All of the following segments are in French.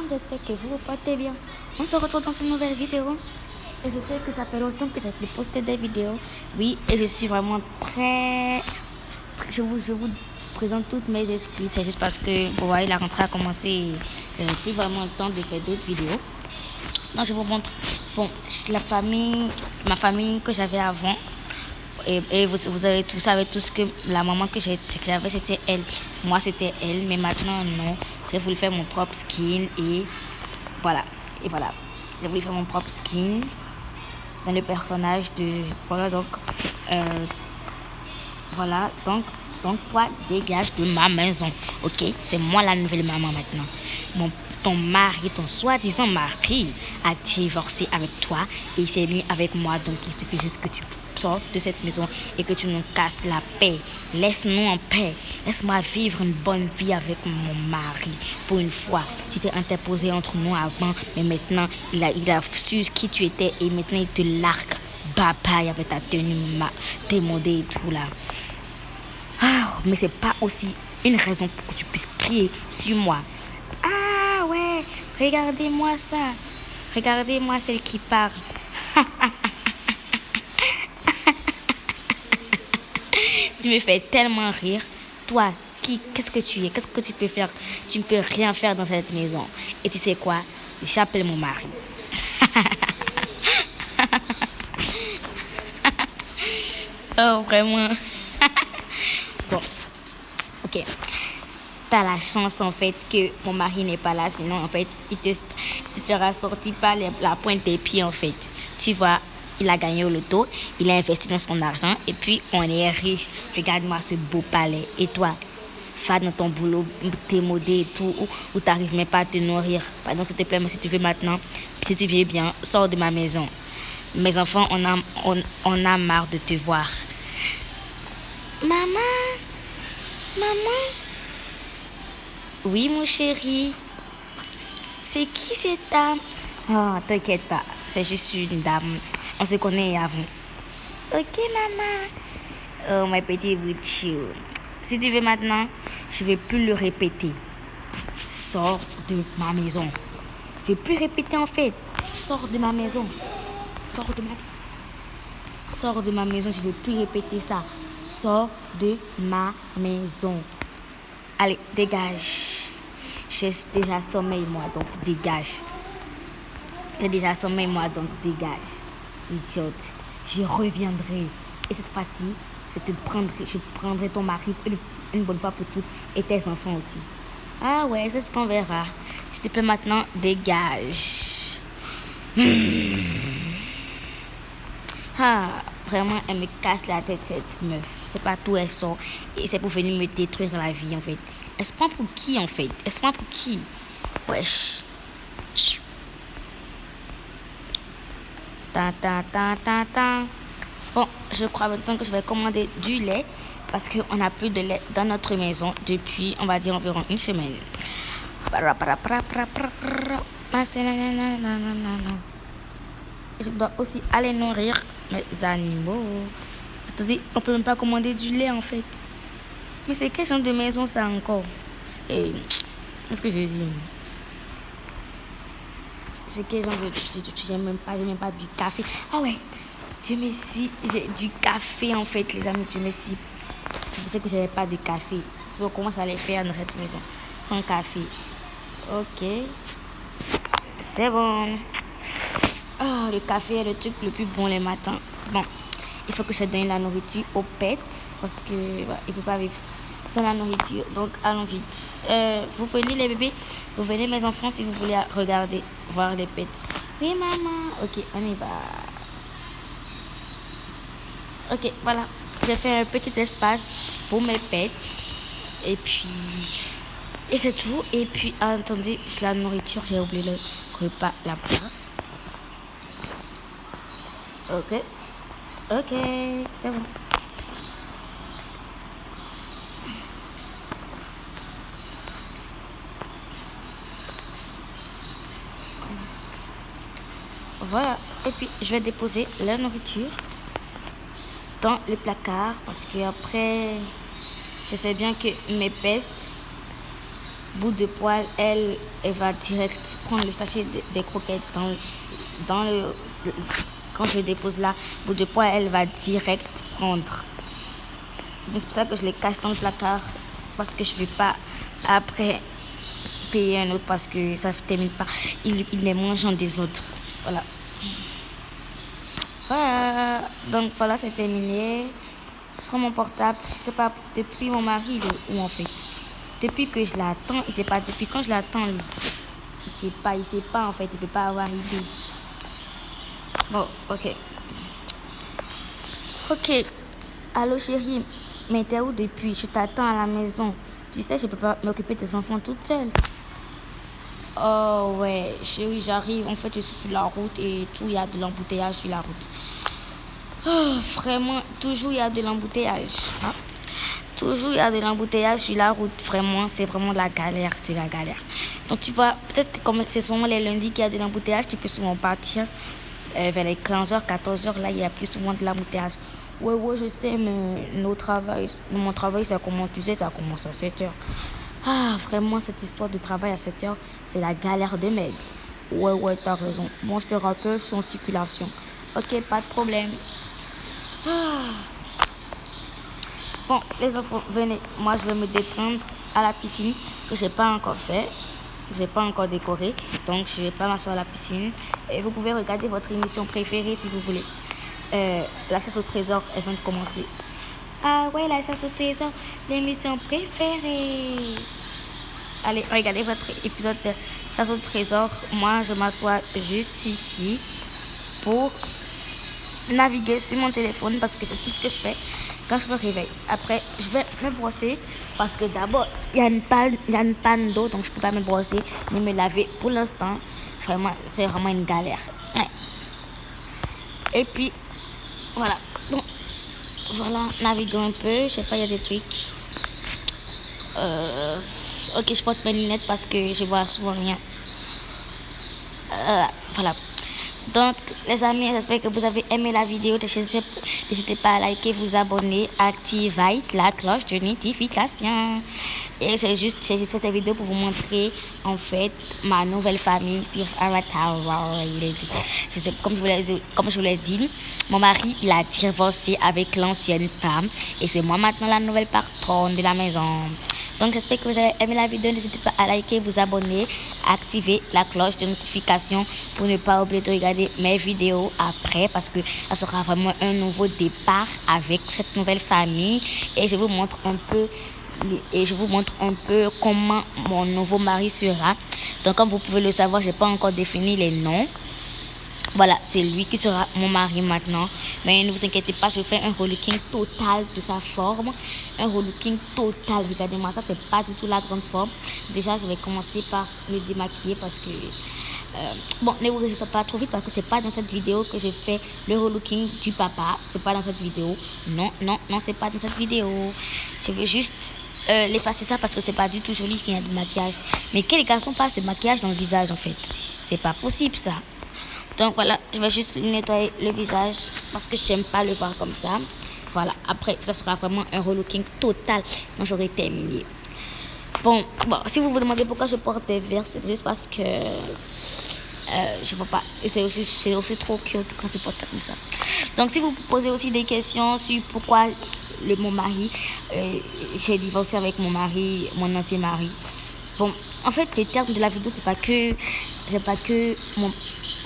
j'espère que vous vous portez bien. On se retrouve dans une nouvelle vidéo. Et je sais que ça fait longtemps que j'ai pu poster des vidéos. Oui, et je suis vraiment je vous présente toutes mes excuses. C'est juste parce que, vous voyez, la rentrée a commencé et je n'ai plus vraiment le temps de faire d'autres vidéos. Donc, je vous montre, bon, ma famille que j'avais avant. Et vous savez tous que la maman que j'avais, c'était elle. Moi, c'était elle. Mais maintenant, non. J'ai voulu faire mon propre skin. Et voilà. J'ai voulu faire mon propre skin dans le personnage de... Voilà, donc... Voilà, donc toi, dégage de ma maison, ok? C'est moi la nouvelle maman maintenant. Ton mari, ton soi-disant mari, a divorcé avec toi et il s'est mis avec moi. Donc, il suffit juste que tu sortes de cette maison et que tu nous casses la paix. Laisse-nous en paix. Laisse-moi vivre une bonne vie avec mon mari. Pour une fois, tu t'es interposé entre nous avant, mais maintenant, il a su qui tu étais et maintenant, il te largue. Bye avec ta tenue démodée et tout là. Mais c'est pas aussi une raison pour que tu puisses crier sur moi. Ah ouais, regardez-moi ça. Regardez-moi celle qui parle. Tu me fais tellement rire. Toi, qu'est-ce que tu es? Qu'est-ce que tu peux faire? Tu ne peux rien faire dans cette maison. Et tu sais quoi? J'appelle mon mari. Oh, vraiment. Bon, ok. T'as la chance en fait que mon mari n'est pas là, sinon en fait il te fera sortir par la pointe des pieds en fait. Tu vois, il a gagné au loto, il a investi dans son argent et puis on est riche. Regarde-moi ce beau palais. Et toi, va dans ton boulot, t'es modé et tout, ou t'arrives même pas à te nourrir. Pardon, s'il te plaît, mais si tu veux maintenant, si tu veux bien, sors de ma maison. Mes enfants, on a marre de te voir. Maman. Oui, mon chéri. C'est qui cette dame? Oh, t'inquiète pas. C'est juste une dame. On se connaît avant. Ok, maman. Oh, ma petite boutique. Si tu veux maintenant, je vais plus le répéter. Sors de ma maison. Je vais plus répéter en fait. Sors de ma maison. Sors de ma maison. Je vais plus répéter ça. Sors de ma maison. Allez, dégage. J'ai déjà sommeil, moi, donc dégage. Idiote. Je reviendrai. Et cette fois-ci, je prendrai ton mari une bonne fois pour toutes et tes enfants aussi. Ah ouais, c'est ce qu'on verra. Si tu peux maintenant, dégage. Ah, vraiment, elle me casse la tête, cette meuf. C'est pas tout, elle sort. Et c'est pour venir me détruire la vie, en fait. Elle se prend pour qui, en fait? Wesh. Bon, je crois maintenant que je vais commander du lait. Parce qu'on n'a plus de lait dans notre maison depuis, on va dire, environ une semaine. Je dois aussi aller nourrir mes animaux. Attendez, on peut même pas commander du lait en fait. Mais c'est quel genre de maison ça encore? Et qu'est-ce que j'ai dit? C'est quel genre de... J'ai même pas du café. Ah ouais, Dieu merci, j'ai du café en fait les amis, Dieu merci. Je pensais que j'avais pas de café. Donc comment j'allais faire dans cette maison sans café? Ok, c'est bon. Oh, le café est le truc le plus bon les matins. Bon, il faut que je donne la nourriture aux pets parce que il ne peut pas vivre sans la nourriture. Donc, allons vite. Vous venez les bébés, vous venez mes enfants si vous voulez regarder, voir les pets. Oui, maman. Ok, on y va. Ok, voilà. J'ai fait un petit espace pour mes pets. Et puis... Et c'est tout. Et puis, attendez, la nourriture, j'ai oublié le repas là-bas. Ok, c'est bon. Voilà, et puis je vais déposer la nourriture dans le placard parce que après, je sais bien que mes pestes Bout de poil, elle va direct prendre le sachet des croquettes dans quand je le dépose là. Bout de poil, elle va direct prendre. C'est pour ça que je les cache dans le placard, parce que je ne vais pas après payer un autre parce que ça ne termine pas. Il les mange en des autres. Voilà. Voilà. Donc voilà, c'est terminé. Je prends mon portable. Je sais pas, depuis mon mari, il est où en fait? Depuis que je l'attends, il sait pas. Depuis quand je l'attends, lui? Il sait pas en fait. Il peut pas avoir idée. Bon, ok. Ok. Allô chérie, mais t'es où depuis? Je t'attends à la maison. Tu sais, je peux pas m'occuper des enfants toute seule. Oh ouais, chérie, j'arrive. En fait, je suis sur la route et tout, il y a de l'embouteillage sur la route. Oh, vraiment, toujours il y a de l'embouteillage. Hein? Toujours il y a de l'embouteillage sur la route. Vraiment, c'est vraiment de la galère, c'est la galère. Donc tu vois, peut-être que comme c'est souvent les lundis qu'il y a de l'embouteillage, tu peux souvent partir vers les 15h, 14h. Là, il y a plus souvent de l'embouteillage. Ouais, je sais, mais mon travail, ça commence, tu sais, ça commence à 7h. Ah, vraiment, cette histoire de travail à 7h, c'est la galère de merde. Ouais, t'as raison. Bon, je te rappelle, c'est en circulation. Ok, pas de problème. Ah. Bon, les enfants, venez. Moi, je vais me détendre à la piscine que j'ai pas encore fait. J'ai pas encore décoré. Donc, je vais pas m'asseoir à la piscine. Et vous pouvez regarder votre émission préférée si vous voulez. La chasse au trésor, elle vient de commencer. Ah ouais, la chasse au trésor, l'émission préférée. Allez, regardez votre épisode de chasse au trésor. Moi, je m'assois juste ici pour naviguer sur mon téléphone parce que c'est tout ce que je fais quand je me réveille. Après, je vais me brosser parce que d'abord, il y a une panne d'eau, donc je ne peux pas me brosser ni me laver pour l'instant. C'est vraiment une galère. Ouais. Et puis, voilà. Donc, voilà, naviguons un peu. Je sais pas, il y a des trucs. Ok, je porte mes lunettes parce que je vois souvent rien. Voilà. Donc, les amis, j'espère que vous avez aimé la vidéo. N'hésitez pas à liker, vous abonner, activer la cloche de notification. Et c'est juste fait cette vidéo pour vous montrer, en fait, ma nouvelle famille sur Avatar. Comme je vous l'ai dit, mon mari, il a divorcé avec l'ancienne femme. Et c'est moi maintenant la nouvelle patronne de la maison. Donc, j'espère que vous avez aimé la vidéo. N'hésitez pas à liker, vous abonner, activer la cloche de notification pour ne pas oublier de regarder mes vidéos après parce que ça sera vraiment un nouveau départ avec cette nouvelle famille. Et je vous montre un peu comment mon nouveau mari sera. Donc, comme vous pouvez le savoir, je n'ai pas encore défini les noms. Voilà, c'est lui qui sera mon mari maintenant. Mais ne vous inquiétez pas, je fais un relooking total de sa forme. Un relooking total. Regardez-moi, ça, c'est pas du tout la grande forme. Déjà, je vais commencer par le démaquiller parce que... bon, ne vous réjouissez pas trop vite parce que c'est pas dans cette vidéo que j'ai fait le relooking du papa. C'est pas dans cette vidéo. Non, c'est pas dans cette vidéo. Je veux juste... l'effacer ça parce que c'est pas du tout joli qu'il y a du maquillage. Mais quel garçon passe ce maquillage dans le visage en fait? C'est pas possible ça. Donc voilà, je vais juste nettoyer le visage parce que j'aime pas le voir comme ça. Voilà, après ça sera vraiment un relooking total quand j'aurai terminé. Bon, si vous vous demandez pourquoi je porte des verres, c'est juste parce que je ne peux pas. Et c'est aussi trop cute quand je porte comme ça. Donc si vous posez aussi des questions sur pourquoi mon mari, j'ai divorcé avec mon ancien mari. Bon, en fait, le terme de la vidéo, c'est pas que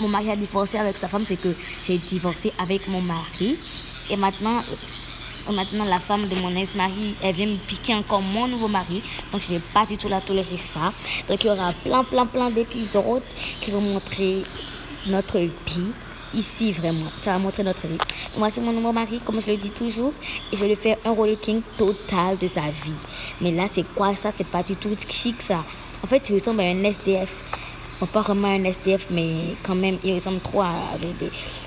mon mari a divorcé avec sa femme, c'est que j'ai divorcé avec mon mari. Et maintenant, la femme de mon ex-mari, elle vient me piquer encore mon nouveau mari. Donc, je ne vais pas du tout la tolérer ça. Donc, il y aura plein d'épisodes qui vont montrer notre vie. Ici, vraiment, ça va montrer notre vie. Donc, moi, c'est mon nouveau mari, comme je le dis toujours. Et je vais lui faire un relooking total de sa vie. Mais là, c'est quoi ça? C'est pas du tout chic, ça. En fait, il ressemble à un SDF. Bon, pas vraiment un SDF, mais quand même, il ressemble trop à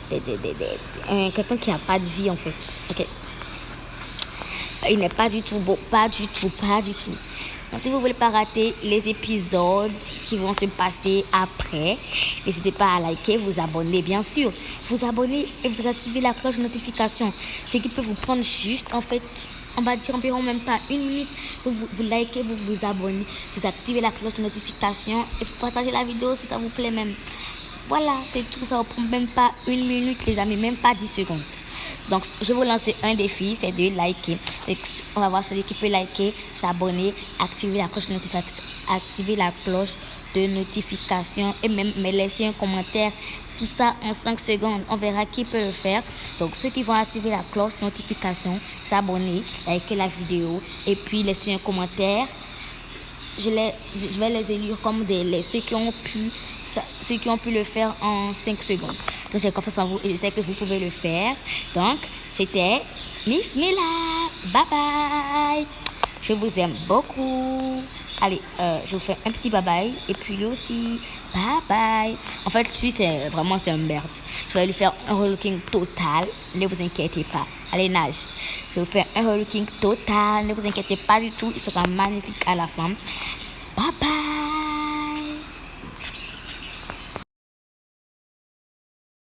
quelqu'un qui n'a pas de vie, en fait. Ok. Il n'est pas du tout beau. Pas du tout. Donc, si vous ne voulez pas rater les épisodes qui vont se passer après, n'hésitez pas à liker, vous abonner, bien sûr. Vous abonner et vous activer la cloche de notification. Ce qui peut vous prendre juste, en fait, on va dire environ même pas 1 minute. Vous likez, vous vous abonnez, vous activez la cloche de notification et vous partagez la vidéo si ça vous plaît même. Voilà, c'est tout, ça ne prend même pas 1 minute les amis, même pas 10 secondes. Donc je vais vous lancer un défi, c'est de liker. On va voir celui qui peut liker, s'abonner, activer la cloche de notification et même me laisser un commentaire. Tout ça en 5 secondes. On verra qui peut le faire. Donc ceux qui vont activer la cloche de notification, s'abonner, liker la vidéo et puis laisser un commentaire. Je vais les élire comme ceux qui ont pu le faire en 5 secondes. Donc j'ai confiance en vous et je sais que vous pouvez le faire. Donc c'était Miss Mila. Bye bye. Je vous aime beaucoup. Allez, je vous fais un petit bye bye. Et puis lui aussi, bye bye. En fait, lui, c'est un merde. Je vais lui faire un relooking total. Ne vous inquiétez pas. Allez, nage. Je vais vous faire un relooking total. Ne vous inquiétez pas du tout. Il sera magnifique à la fin. Bye bye.